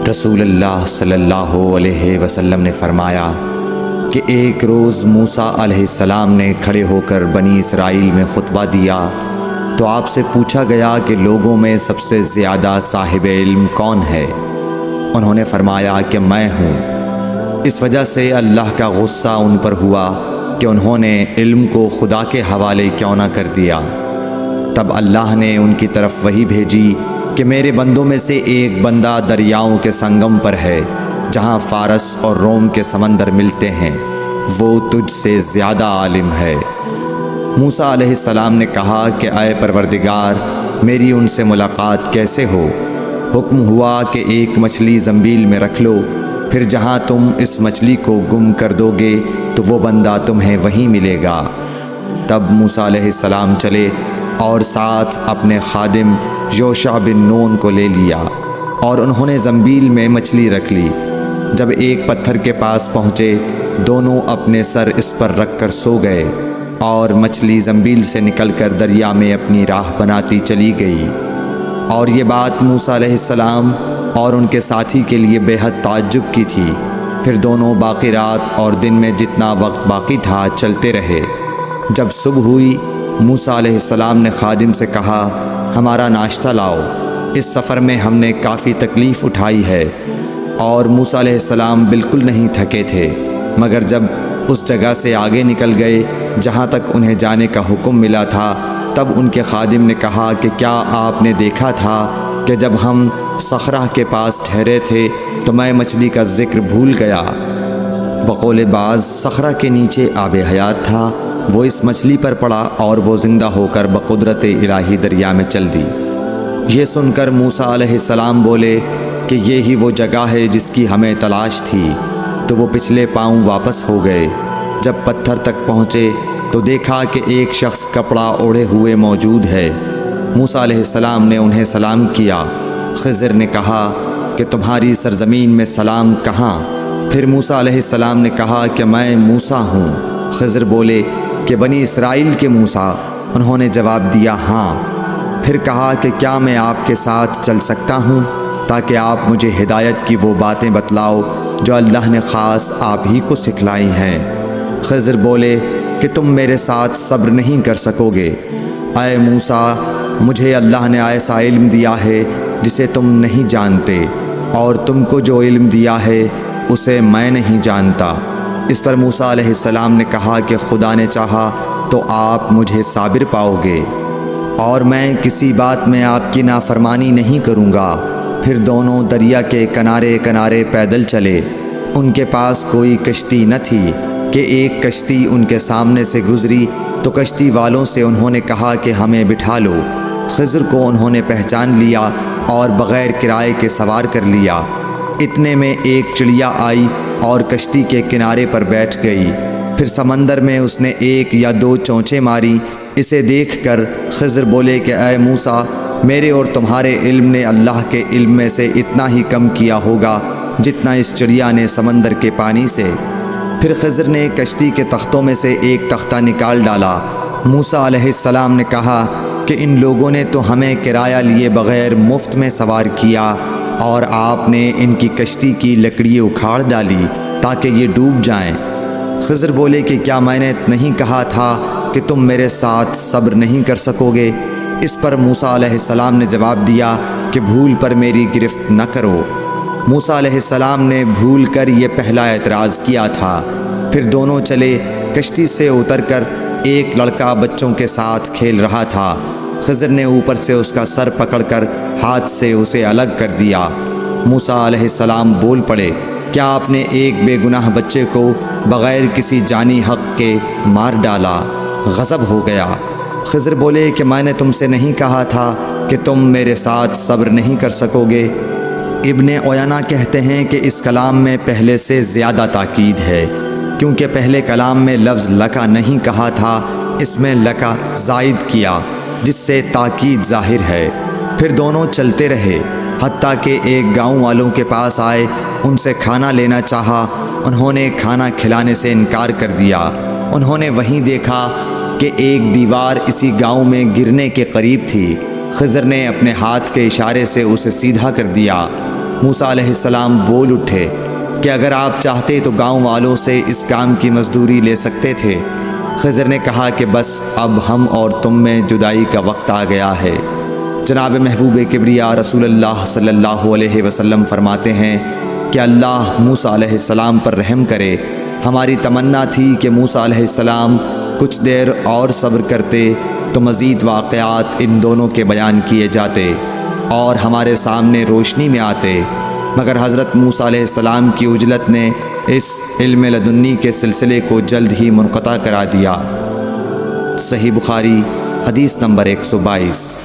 رسول اللہ صلی اللہ علیہ وسلم نے فرمایا کہ ایک روز موسیٰ علیہ السلام نے کھڑے ہو کر بنی اسرائیل میں خطبہ دیا تو آپ سے پوچھا گیا کہ لوگوں میں سب سے زیادہ صاحب علم کون ہے؟ انہوں نے فرمایا کہ میں ہوں۔ اس وجہ سے اللہ کا غصہ ان پر ہوا کہ انہوں نے علم کو خدا کے حوالے کیوں نہ کر دیا۔ تب اللہ نے ان کی طرف وحی بھیجی کہ میرے بندوں میں سے ایک بندہ دریاؤں کے سنگم پر ہے جہاں فارس اور روم کے سمندر ملتے ہیں، وہ تجھ سے زیادہ عالم ہے۔ موسیٰ علیہ السلام نے کہا کہ اے پروردگار، میری ان سے ملاقات کیسے ہو؟ حکم ہوا کہ ایک مچھلی زنبیل میں رکھ لو، پھر جہاں تم اس مچھلی کو گم کر دو گے تو وہ بندہ تمہیں وہیں ملے گا۔ تب موسیٰ علیہ السلام چلے اور ساتھ اپنے خادم یوشع بن نون کو لے لیا، اور انہوں نے زنبیل میں مچھلی رکھ لی۔ جب ایک پتھر کے پاس پہنچے، دونوں اپنے سر اس پر رکھ کر سو گئے، اور مچھلی زنبیل سے نکل کر دریا میں اپنی راہ بناتی چلی گئی۔ اور یہ بات موسیٰ علیہ السلام اور ان کے ساتھی کے لیے بے حد تعجب کی تھی۔ پھر دونوں باقی رات اور دن میں جتنا وقت باقی تھا چلتے رہے۔ جب صبح ہوئی، موسیٰ علیہ السلام نے خادم سے کہا، ہمارا ناشتہ لاؤ، اس سفر میں ہم نے کافی تکلیف اٹھائی ہے۔ اور موسیٰ علیہ السلام بالکل نہیں تھکے تھے، مگر جب اس جگہ سے آگے نکل گئے جہاں تک انہیں جانے کا حکم ملا تھا، تب ان کے خادم نے کہا کہ کیا آپ نے دیکھا تھا کہ جب ہم صخرہ کے پاس ٹھہرے تھے تو میں مچھلی کا ذکر بھول گیا؟ بقول بعض صخرہ کے نیچے آب حیات تھا، وہ اس مچھلی پر پڑا اور وہ زندہ ہو کر بقدرت الہی دریا میں چل دی۔ یہ سن کر موسیٰ علیہ السلام بولے کہ یہی وہ جگہ ہے جس کی ہمیں تلاش تھی، تو وہ پچھلے پاؤں واپس ہو گئے۔ جب پتھر تک پہنچے تو دیکھا کہ ایک شخص کپڑا اوڑھے ہوئے موجود ہے۔ موسیٰ علیہ السلام نے انہیں سلام کیا۔ خضر نے کہا کہ تمہاری سرزمین میں سلام کہاں؟ پھر موسیٰ علیہ السلام نے کہا کہ میں موسیٰ ہوں۔ خضر بولے کہ بنی اسرائیل کے موسیٰ؟ انہوں نے جواب دیا ہاں۔ پھر کہا کہ کیا میں آپ کے ساتھ چل سکتا ہوں تاکہ آپ مجھے ہدایت کی وہ باتیں بتلاؤ جو اللہ نے خاص آپ ہی کو سکھلائی ہیں؟ خضر بولے کہ تم میرے ساتھ صبر نہیں کر سکو گے۔ اے موسیٰ، مجھے اللہ نے ایسا علم دیا ہے جسے تم نہیں جانتے، اور تم کو جو علم دیا ہے اسے میں نہیں جانتا۔ اس پر موسیٰ علیہ السلام نے کہا کہ خدا نے چاہا تو آپ مجھے صابر پاؤ گے، اور میں کسی بات میں آپ کی نافرمانی نہیں کروں گا۔ پھر دونوں دریا کے کنارے کنارے پیدل چلے۔ ان کے پاس کوئی کشتی نہ تھی کہ ایک کشتی ان کے سامنے سے گزری تو کشتی والوں سے انہوں نے کہا کہ ہمیں بٹھا لو۔ خضر کو انہوں نے پہچان لیا اور بغیر کرائے کے سوار کر لیا۔ اتنے میں ایک چڑیا آئی اور کشتی کے کنارے پر بیٹھ گئی۔ پھر سمندر میں اس نے ایک یا دو چونچیں ماری۔ اسے دیکھ کر خضر بولے کہ اے موسیٰ، میرے اور تمہارے علم نے اللہ کے علم میں سے اتنا ہی کم کیا ہوگا جتنا اس چڑیا نے سمندر کے پانی سے۔ پھر خضر نے کشتی کے تختوں میں سے ایک تختہ نکال ڈالا۔ موسیٰ علیہ السلام نے کہا کہ ان لوگوں نے تو ہمیں کرایہ لیے بغیر مفت میں سوار کیا، اور آپ نے ان کی کشتی کی لکڑی اکھاڑ ڈالی تاکہ یہ ڈوب جائیں۔ خضر بولے کہ کیا میں نے نہیں کہا تھا کہ تم میرے ساتھ صبر نہیں کر سکو گے؟ اس پر موسیٰ علیہ السلام نے جواب دیا کہ بھول پر میری گرفت نہ کرو۔ موسیٰ علیہ السلام نے بھول کر یہ پہلا اعتراض کیا تھا۔ پھر دونوں چلے۔ کشتی سے اتر کر ایک لڑکا بچوں کے ساتھ کھیل رہا تھا۔ خضر نے اوپر سے اس کا سر پکڑ کر ہاتھ سے اسے الگ کر دیا۔ موسیٰ علیہ السلام بول پڑے، کیا آپ نے ایک بے گناہ بچے کو بغیر کسی جانی حق کے مار ڈالا؟ غضب ہو گیا۔ خضر بولے کہ میں نے تم سے نہیں کہا تھا کہ تم میرے ساتھ صبر نہیں کر سکو گے؟ ابن عیینہ کہتے ہیں کہ اس کلام میں پہلے سے زیادہ تاکید ہے، کیونکہ پہلے کلام میں لفظ لکا نہیں کہا تھا، اس میں لکا زائد کیا، جس سے تاکید ظاہر ہے۔ پھر دونوں چلتے رہے، حتیٰ کہ ایک گاؤں والوں کے پاس آئے، ان سے کھانا لینا چاہا۔ انہوں نے کھانا کھلانے سے انکار کر دیا۔ انہوں نے وہیں دیکھا کہ ایک دیوار اسی گاؤں میں گرنے کے قریب تھی۔ خضر نے اپنے ہاتھ کے اشارے سے اسے سیدھا کر دیا۔ موسیٰ علیہ السلام بول اٹھے کہ اگر آپ چاہتے تو گاؤں والوں سے اس کام کی مزدوری لے سکتے تھے۔ خضر نے کہا کہ بس اب ہم اور تم میں جدائی کا وقت آ گیا ہے۔ جناب محبوب کبریا رسول اللہ صلی اللہ علیہ وسلم فرماتے ہیں کہ اللہ موسیٰ علیہ السلام پر رحم کرے۔ ہماری تمنا تھی کہ موسیٰ علیہ السلام کچھ دیر اور صبر کرتے تو مزید واقعات ان دونوں کے بیان کیے جاتے اور ہمارے سامنے روشنی میں آتے، مگر حضرت موسیٰ علیہ السلام کی عجلت نے اس علم لدنی کے سلسلے کو جلد ہی منقطع کرا دیا۔ صحیح بخاری حدیث نمبر 122۔